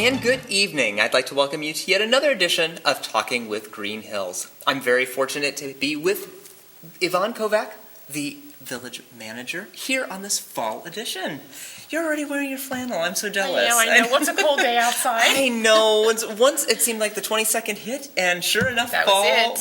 And good evening. I'd like to welcome you to yet another edition of Talking with Greenhills. I'm very fortunate to be with Yvonne Kovac, the village manager, here on this fall edition. You're already wearing your flannel. I'm so jealous. I know. What's a cold day outside? I know. Once it seemed like the 22nd hit, and sure enough,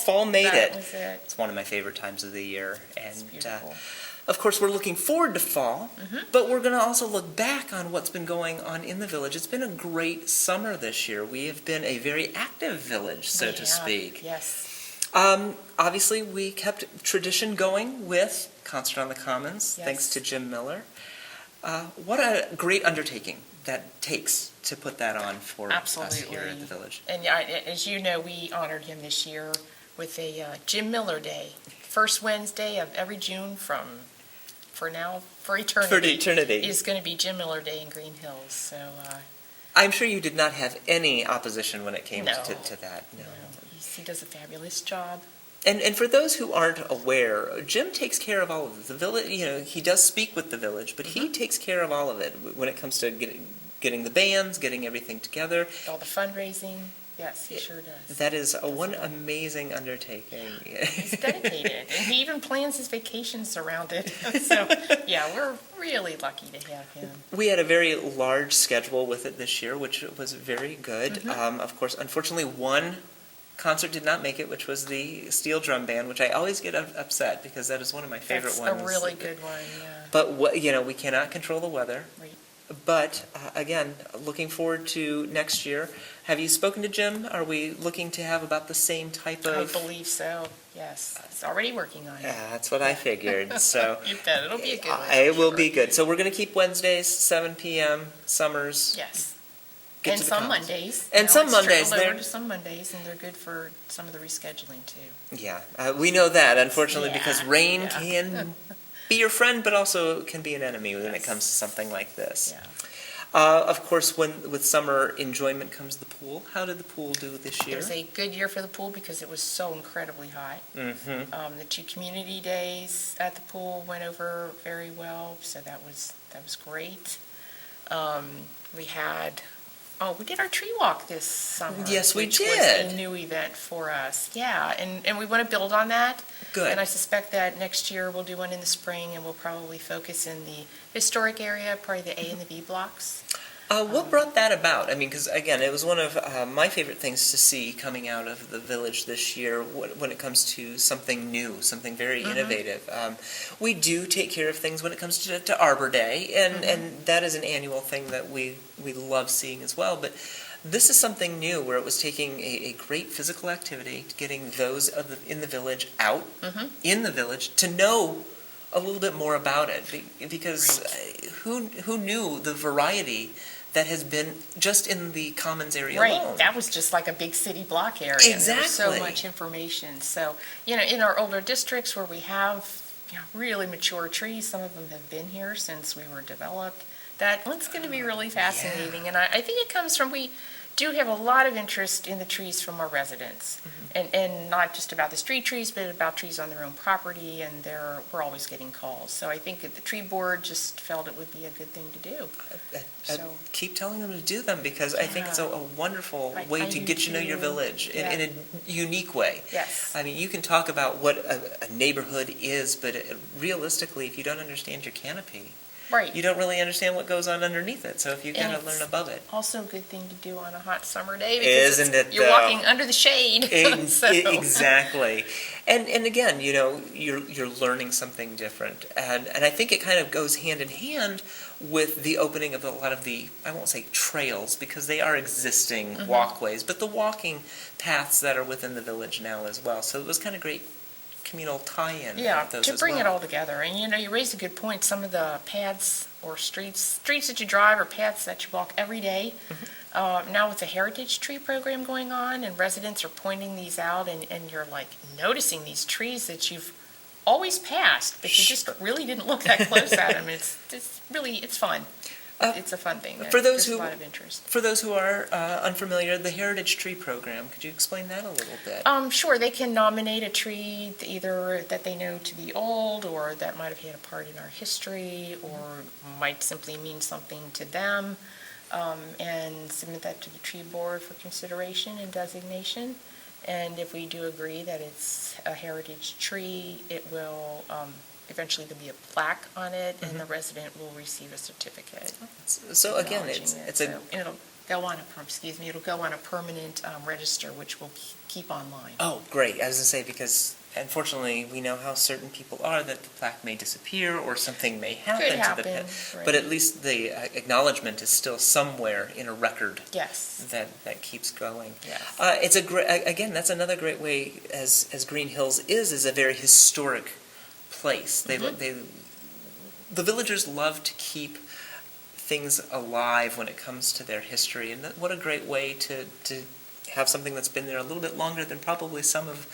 fall made it. That was it. It's one of my favorite times of the year. It's beautiful. Of course, we're looking forward to fall, but we're going to also look back on what's been going on in the village. It's been a great summer this year. We have been a very active village, so to speak. Yes. Obviously, we kept tradition going with Concert on the Commons, Yes. thanks to Jim Miller. What a great undertaking that takes to put that on for us here at the village. And as you know, we honored him this year with a Jim Miller Day. First Wednesday of every June for eternity. For eternity. Is going to be Jim Miller Day in Greenhills. So I'm sure you did not have any opposition when it came No. to that. No. He does a fabulous job. And for those who aren't aware, Jim takes care of all of the village. He does speak with the village, but he takes care of all of it when it comes to getting the bands, getting everything together. All the fundraising. Yes, he sure does. That is one amazing undertaking. He's dedicated, and he even plans his vacations around it. So, yeah, we're really lucky to have him. We had a very large schedule with it this year, which was very good. Of course, unfortunately, one concert did not make it, which was the steel drum band, which I always get upset because that is one of my favorite ones. That's a really good one, yeah. But we cannot control the weather. Right. But again, looking forward to next year. Have you spoken to Jim? Are we looking to have about the same type of? I believe so. Yes, he's already working on it. Yeah, that's what I figured. So You bet it'll be a good one. It will be good. So we're going to keep Wednesdays, 7 p.m. Summers. Yes. Get And to the some Commons. Mondays. And some it's Mondays, trickled over they're- to some Mondays, and they're good for some of the rescheduling too. Yeah, we know that, unfortunately, because rain Yeah. can be your friend, but also can be an enemy when it Yes. comes to something like this. Yeah. Of course, with summer enjoyment comes the pool. How did the pool do this It year? was a good year for the pool because it was so incredibly hot. Mm-hmm. The 2 community days at the pool went over very well, so that was great. We did our tree walk this summer. Yes, we which did. was a new event for us. Yeah, and we want to build on that. Good. And I suspect that next year we'll do one in the spring, and we'll probably focus in the historic area, probably the A and the B blocks. What brought that about? I mean, because again, it was one of my favorite things to see coming out of the village this year when it comes to something new, something very innovative. We do take care of things when it comes to Arbor Day, and that is an annual thing that we love seeing as well. But this is something new where it was taking a great physical activity, getting those in the village out in the village to know a little bit more about it, because who knew the variety that has been just in the Commons area alone. Right, that was just like a big city block area. Exactly. And there was so much information. So, in our older districts where we have really mature trees, some of them have been here since we were developed, that's going to be really fascinating. And I think it comes from, we do have a lot of interest in the trees from our residents. And not just about the street trees, but about trees on their own property, and we're always getting calls. So I think that the tree board just felt it would be a good thing to do. I keep telling them to do them because I think it's a wonderful way I to do get to know your too. village in a unique way. Yes. I mean, you can talk about what a neighborhood is, but realistically, if you don't understand your canopy, Right. you don't really understand what goes on underneath it. So if you kind of learn above it. Also a good thing to do on a hot summer day because Isn't it, you're though? walking under the shade. So- Exactly. And again, you're learning something different. And I think it kind of goes hand in hand with the opening of a lot of the, I won't say trails, because they are existing walkways, but the walking paths that are within the village now as well. So it was kind of great communal tie-in. Yeah, with those to as bring well. it all together. And you raised a good point. Some of the paths or streets that you drive or paths that you walk every day. Now with the Heritage Tree Program going on, and residents are pointing these out, and you're like noticing these trees that you've always passed, but you just really didn't look that close at them. It's fun. It's a fun thing. For those There's a lot of interest. For those who are unfamiliar, the Heritage Tree Program, could you explain that a little bit? Sure. They can nominate a tree either that they know to be old, or that might have had a part in our history, or might simply mean something to them. and submit that to the tree board for consideration and designation. And if we do agree that it's a heritage tree, it will, eventually there'll be a plaque on it, and the resident will receive a certificate. So again, acknowledging it's it. it's a So it'll go on it'll go on a permanent register, which we'll keep online. Oh, great. I was going to say, because unfortunately, we know how certain people are, that the plaque may disappear or something may happen Could to the pit. happen, right. But at least the acknowledgement is still somewhere in a record Yes, that keeps going. yes. It's a great, again, that's another great way, as Greenhills is a very historic place. The villagers love to keep things alive when it comes to their history, and what a great way to have something that's been there a little bit longer than probably some of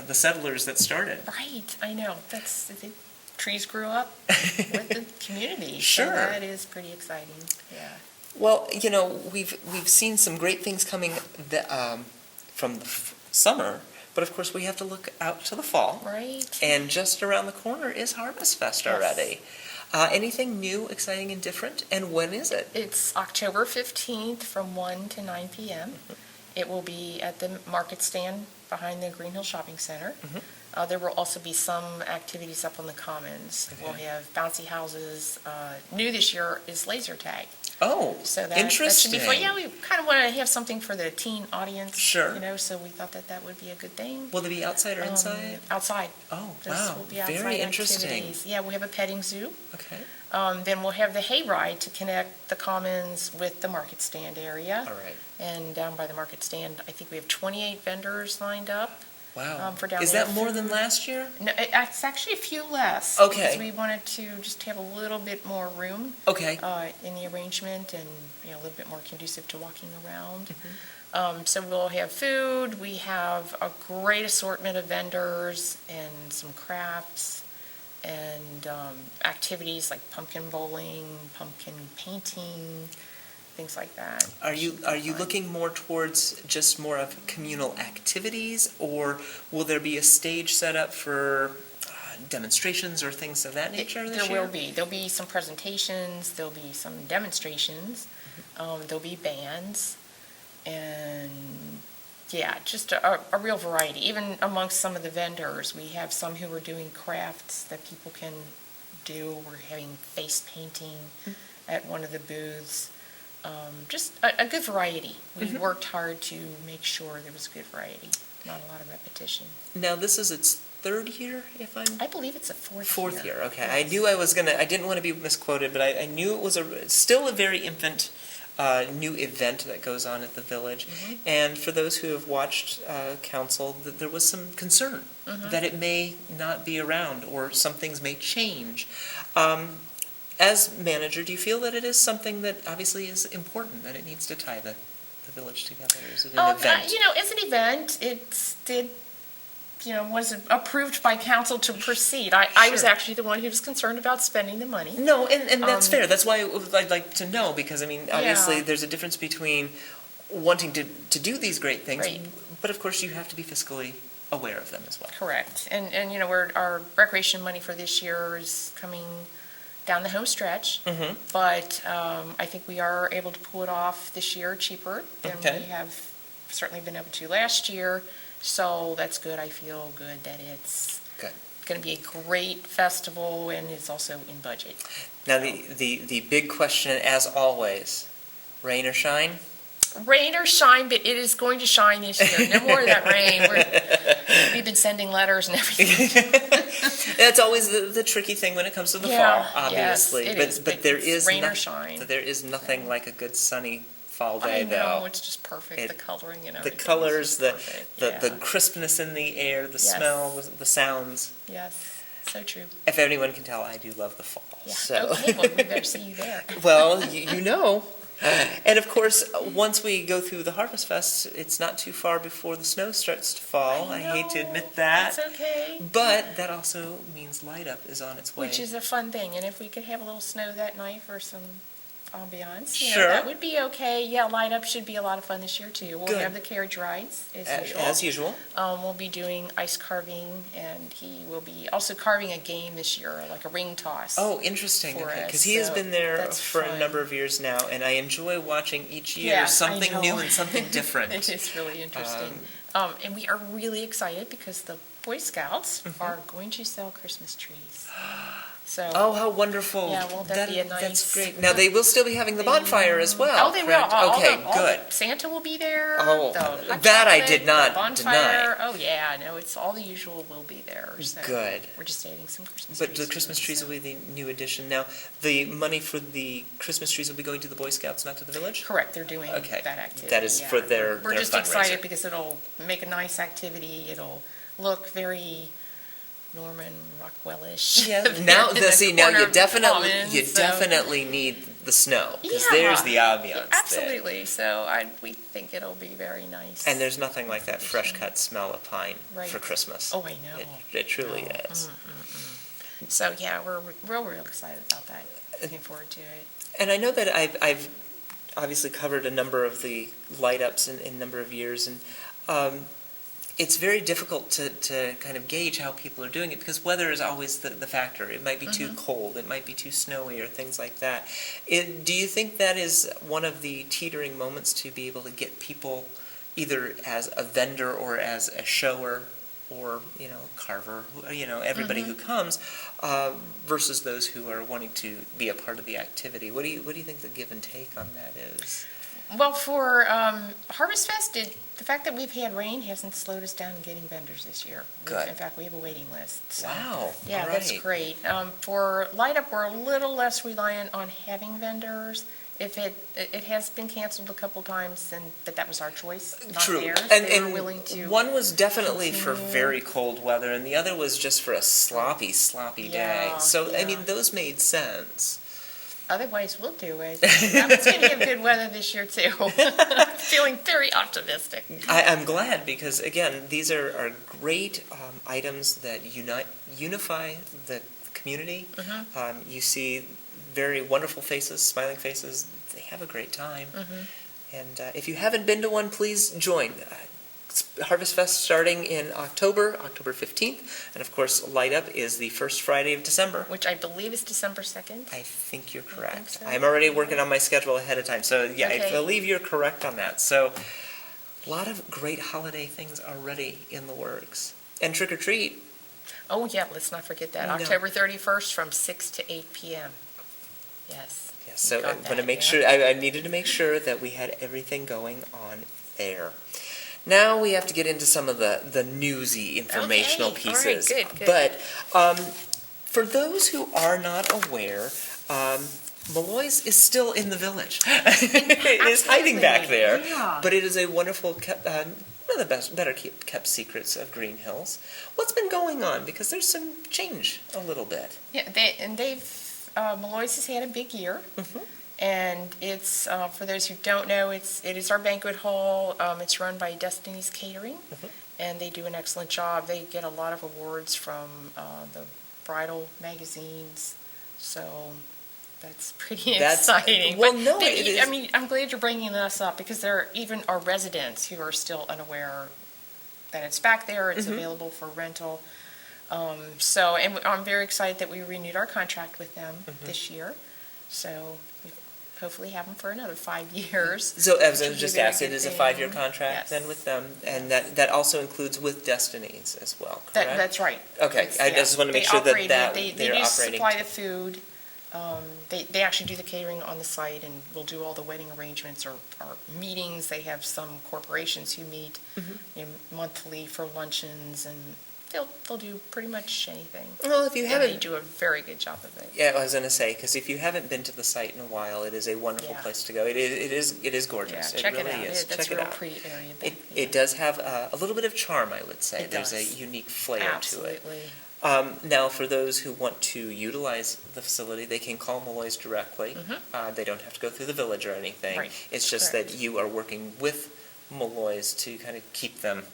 the settlers that started. Right, I know. The trees grew up with the community. Sure. So that is pretty exciting, yeah. Well, we've seen some great things coming from the summer, but of course we have to look out to the fall. Right. And just around the corner is Harvest Fest Yes. already. Anything new, exciting, and different? And when is it? It's October 15th from 1 to 9 p.m. It will be at the market stand behind the Greenhill Shopping Center. There will also be some activities up on the Commons. Okay. We'll have bouncy houses. New this year is laser tag. Oh, So that interesting. should be fun. Yeah, we kind of want to have something for the teen audience. Sure. So we thought that would be a good thing. Will they be outside or inside? Outside. Oh, This wow. will be outside Very interesting. activities. Yeah, we have a petting zoo. Okay. Then we'll have the hayride to connect the Commons with the market stand area. All right. And down by the market stand, I think we have 28 vendors lined up. Wow. For down Is there. that more than last year? No, it's actually a few less. Okay. Because we wanted to just have a little bit more room Okay. in the arrangement and, a little bit more conducive to walking around. So we'll have food, we have a great assortment of vendors and some crafts and activities like pumpkin bowling, pumpkin painting, things like that. Are you Fun. looking more towards just more of communal activities, or will there be a stage set up for demonstrations or things of that nature this year? There will be. There'll be some presentations, there'll be some demonstrations, there'll be bands, and yeah, just a real variety. Even amongst some of the vendors, we have some who are doing crafts that people can do. We're having face painting at one of the booths. Just a good variety. We worked hard to make sure there was good variety, not a lot of repetition. Now, this is its third year, if I'm... I believe it's a fourth Fourth year, okay. Yes. I knew I didn't want to be misquoted, but I knew it was still a very infant new event that goes on at the village. And for those who have watched council, that there was some concern that it may not be around or some things may change. As manager, do you feel that it is something that obviously is important, that it needs to tie the village together? Is it an event? As an event, was approved by council to proceed. I was Sure. actually the one who was concerned about spending the money. No, and that's fair. That's why I'd like to know, because, obviously, Yeah. there's a difference between wanting to do these great things, Right. but of course, you have to be fiscally aware of them as well. Correct. And our recreation money for this year is coming down the home stretch. But I think we are able to pull it off this year cheaper than Okay. we have certainly been able to last year. So that's good. I feel good that it's Good. going to be a great festival and is also in budget. Now, the big question, as always, rain or shine? Rain or shine, but it is going to shine this year. No more of that rain. We've been sending letters and everything. That's always the tricky thing when it comes to the Yeah, fall, obviously. yes, it but is, but but there it's is rain or noth- shine. There is nothing like a good sunny fall I day, know, though. it's just perfect. The coloring and The everything. is colors, just the perfect. crispness in the air, the Yes. smell, the sounds. Yes, so true. If anyone can tell, I do love the fall. Yeah. So. Okay, well, we better see you there. Well, you know. And of course, once we go through the Harvest Fest, it's not too far before the snow starts to fall. I hate to know. admit that. It's okay. But that also means light up is on its way. Which is a fun thing, and if we could have a little snow that night for some ambiance. Sure. That would be okay. Yeah, light up should be a lot of fun this year too. We'll Good. have the carriage rides as usual. As usual. We'll be doing ice carving, and he will be also carving a game this year, like a ring toss. Oh, interesting. For Okay, us, because he has so been there that's for a fun. number of years now, and I enjoy watching each year Yeah, I something know. new and something different. It is really interesting. And we are really excited because the Boy Scouts are going to sell Christmas trees. So. Oh, how wonderful. Yeah, won't that be a That's nice- great. Now, they will still be having the bonfire as well. Oh, they will. correct? Okay, good. Santa will be there. Oh, the hot that I chocolate, did not the bonfire. Oh, yeah, no, it's all the usual will be there. So Good. We're just adding some Christmas But trees. the to Christmas it, trees so. will be the new addition. Now, the money for the Christmas trees will be going to the Boy Scouts, not to the village? Correct, they're doing Okay. that activity. That is yeah. for their We're just fundraiser. excited because it'll make a nice activity. It'll look very Norman Rockwell-ish. Yeah, in now, the see, now corner you of the definitely, commons, you so- definitely need the snow, because Yeah. there's the ambiance there. Absolutely, so we think it'll be very nice. And there's nothing like that fresh cut smell of pine Right. for Christmas. Oh, I know. It truly No. is. So, yeah, we're real excited about that. Looking forward to it. And I know that I've obviously covered a number of the light ups in a number of years, and it's very difficult to kind of gauge how people are doing it because weather is always the factor. It might be too cold, it might be too snowy, or things like that. Do you think that is one of the teetering moments to be able to get people either as a vendor or as a shower or, carver, everybody who comes, versus those who are wanting to be a part of the activity? What do you think the give and take on that is? Well, for Harvest Fest, the fact that we've had rain hasn't slowed us down in getting vendors this year. Good. In fact, we have a waiting list. So, Wow. yeah, All that's right. great. For Light Up, we're a little less reliant on having vendors. If it has been canceled a couple times, but that was our choice, not True. theirs. And, They were and willing to. one was definitely for continue. very cold weather, and the other was just for a sloppy day. Yeah, So, I yeah. mean, those made sense. Otherwise, we'll do it. That was going to have good weather this year, too. Feeling very optimistic. I'm glad because, again, these are great items that unify the community. You see very wonderful faces, smiling faces. They have a great time. And if you haven't been to one, please join. Harvest Fest starting in October 15th. And of course, Light Up is the first Friday of December. Which I believe is December 2nd. I think you're correct. so. I'm already working on my schedule ahead of time. So, yeah, I Okay. believe you're correct on that. So, a lot of great holiday things already in the works. And trick or treat. Oh, yeah, let's not forget that. No. October 31st from 6 to 8 p.m. Yes. Yes, so Got I'm going to that, make yeah. sure, I needed to make sure that we had everything going on there. Now we have to get into some of the newsy informational Okay, all right, pieces. good. But for those who are not aware, Malloy's is still in the village. It is hiding back there. Yeah. But it is a wonderful, one of the better kept secrets of Greenhills. What's been going on? Because there's some change a little bit. Yeah, Malloy's has had a big year. And it's, for those who don't know, it is our banquet hall. It's run by Destiny's Catering, and they do an excellent job. They get a lot of awards from the bridal magazines, so that's pretty exciting. well, But no, it is. I mean, I'm glad you're bringing this up because there are even our residents who are still unaware that it's back there. It's available for rental. And I'm very excited that we renewed our contract with them this year. So we hopefully have them for another 5 years. So I was which would just be a very asked, it good is a thing. 5-year contract Yes. then with them, and that also includes with Destiny's as well, correct? That's right. Okay, It's- I yeah. just want to make They sure that operate it. they're They do operating. supply the food. They actually do the catering on the site and will do all the wedding arrangements or meetings. They have some corporations who meet monthly for luncheons, and they'll do pretty much anything. Well, if you And they haven't, do a very good job of it. yeah, I was going to say, because if you haven't been to the site in a while, it is a wonderful Yeah. place to go. It is gorgeous. Yeah, check it it really out. is. That's Check a it real out. pretty area. back there. It does have a little bit of charm, I would say. It There's a does. unique flair to it. Absolutely. Now, for those who want to utilize the facility, they can call Malloy's directly. They don't have to go through the village or anything. Right, It's just correct. that you are working with Malloy's to kind of keep them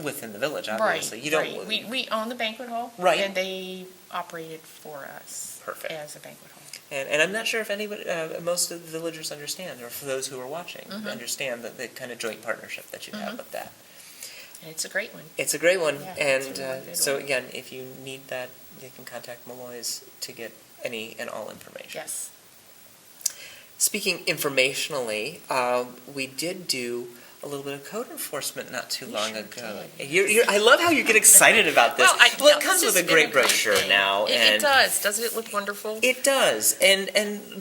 within the village, obviously. Right, You don't. right. We own the banquet hall. Right. And they operate it for us. Perfect. As a banquet hall. And I'm not sure if anybody, most of the villagers understand, or for those who are watching, understand the kind of joint partnership that you have with that. And it's a great one. It's a great one, Yeah, and it's a really good so one. again, if you need that, you can contact Malloy's to get any and all information. Yes. Speaking informationally, we did do a little bit of code enforcement not too long sure ago. did. I love how you get excited about this. Well, It comes this with a has been great brochure thing. now. It does. Doesn't it look wonderful? It does, and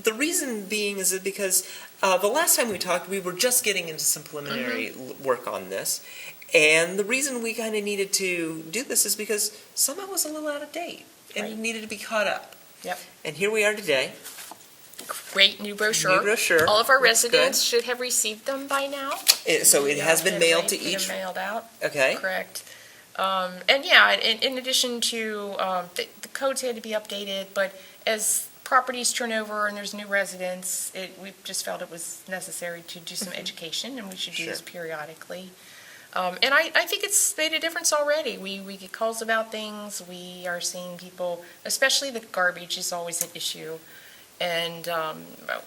the reason being is that because the last time we talked, we were just getting into some preliminary work on this, and the reason we kind of needed to do this is because some of it was a little out of date, and Right. it needed to be caught up. Yep. And here we are today. Great new brochure. New brochure. All of our Looks residents should have received them by now. So it has been mailed to Get them each. mailed out. Okay. Correct. And yeah, in addition to, the codes had to be updated, but as properties turn over and there's new residents, we just felt it was necessary to do some education, and we should do this Sure. periodically. And I think it's made a difference already. We get calls about things, we are seeing people, especially the garbage is always an issue. And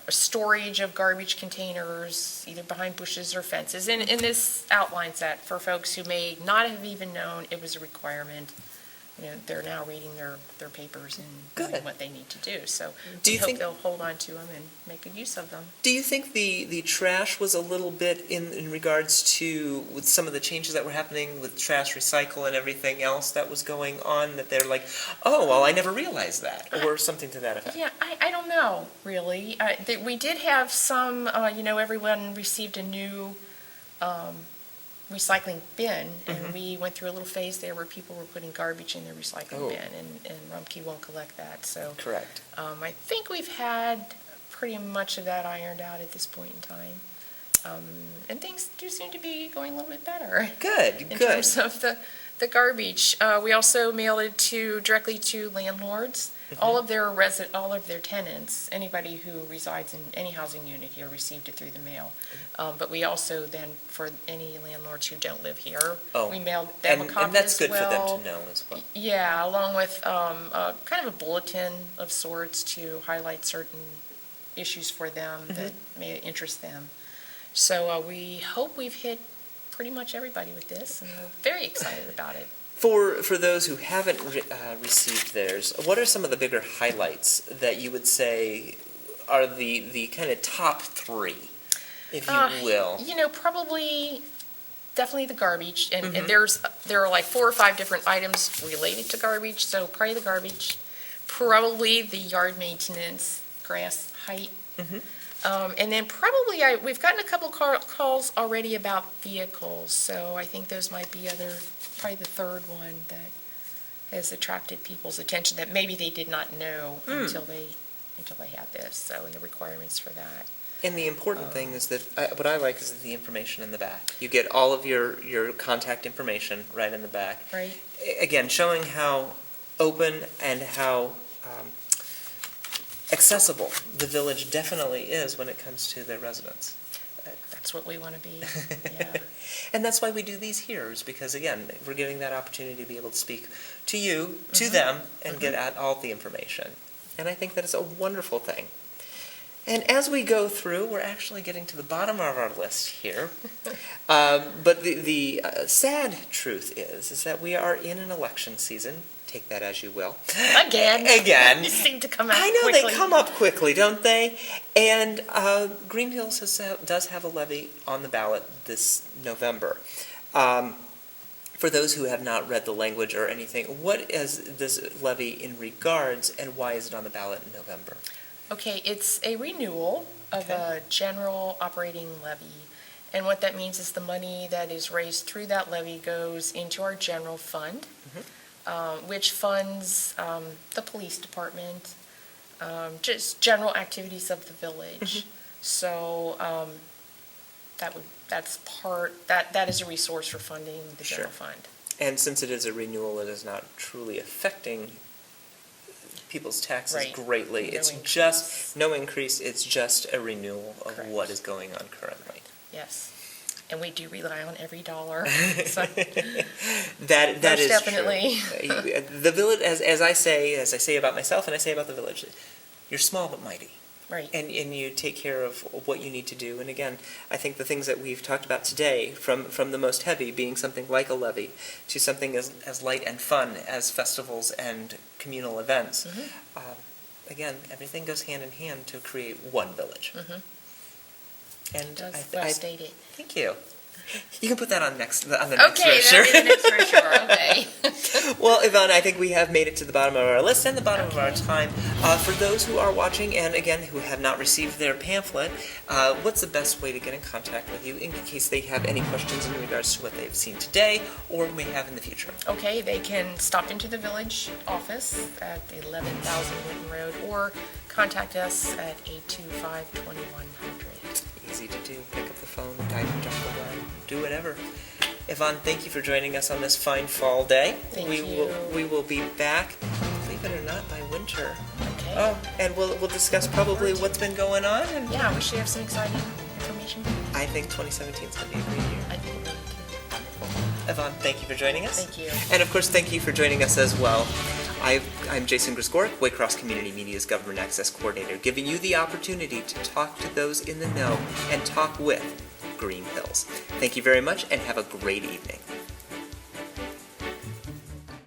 storage of garbage containers, either behind bushes or fences. And this outlines that for folks who may not have even known it was a requirement. You know, they're now reading their papers and Good. doing what they need to do. So Do we you hope think- they'll hold on to them and make good use of them. Do you think the trash was a little bit in regards to with some of the changes that were happening with trash recycle and everything else that was going on, that they're like, oh, well, I never realized that, or something to that effect? Yeah, I don't know, really. We did have some, everyone received a new recycling bin, and we went through a little phase there where people were putting garbage in their recycling Oh. bin, and Rumpke won't collect that, so. Correct. I think we've had pretty much of that ironed out at this point in time. And things do seem to be going a little bit better Good, in good. terms of the garbage. We also mailed it directly to landlords. All of their tenants, anybody who resides in any housing unit here received it through the mail. But we also then, for any landlords who don't live here, Oh. we mailed them a And copy that's as good for well. them to know as well. Yeah, along with kind of a bulletin of sorts to highlight certain issues for them that may interest them. So we hope we've hit pretty much everybody with this, and we're very excited about it. For those who haven't received theirs, what are some of the bigger highlights that you would say are the kind of top three, if you will? Probably, definitely the garbage, and there are like 4 or 5 different items related to garbage, so probably the garbage, probably the yard maintenance, grass height, and then probably, we've gotten a couple calls already about vehicles, so I think those might be probably the third one that has attracted people's attention that maybe they did not know until they had this, so, and the requirements for that. And the important thing is that, what I like is the information in the back. You get all of your contact information right in the back. Right. Again, showing how open and how accessible the village definitely is when it comes to their residents. That's what we want to be, yeah. And that's why we do these here, is because, again, we're giving that opportunity to be able to speak to you, to them, and get at all the information. And I think that is a wonderful thing. And as we go through, we're actually getting to the bottom of our list here. But the sad truth is that we are in an election season. Take that as you will. Again. They seem to come out I know quickly. they come up quickly, don't they? And Greenhills does have a levy on the ballot this November. For those who have not read the language or anything, what is this levy in regards, and why is it on the ballot in November? Okay, it's a renewal of a general operating levy. And what that means is the money that is raised through that levy goes into our general fund, which funds the police department, just general activities of the village. So that is a resource for funding the general fund. And since it is a renewal, it is not truly affecting people's taxes Right. greatly. No It's increase. just, no increase, it's just a renewal of Correct. what is going on currently. Yes. And we do rely on every dollar. So That Most is definitely. true. The village, as I say about myself and I say about the village, you're small but mighty. Right. And you take care of what you need to do. And again, I think the things that we've talked about today, from the most heavy being something like a levee, to something as light and fun as festivals and communal events, again, everything goes hand in hand to create one village. And Well stated. thank you. You can put that on the next Okay, brochure. that'll be the next brochure. Okay. Well, Yvonne, I think we have made it to the bottom of our list and the bottom of our time. For those who are watching and, again, who have not received their pamphlet, what's the best way to get in contact with you in case they have any questions in regards to what they've seen today or may have in the future? Okay, they can stop into the village office at 11,000 Winton Road or contact us at 825-2100. Easy to do. Pick up the phone, type, jump the line, do whatever. Yvonne, thank you for joining us on this fine fall day. Thank we you. We will be back, believe it or not, by winter. Okay. Oh, and we'll discuss probably what's been going on. And Yeah, we should have some exciting information. I think 2017 is going to be a great year. I think we're going to. Yvonne, thank you for joining us. Thank you. And of course, thank you for joining us as well. I'm Jason Grisgoric, Waycross Community Media's Government Access Coordinator, giving you the opportunity to talk to those in the know and talk with Greenhills. Thank you very much and have a great evening.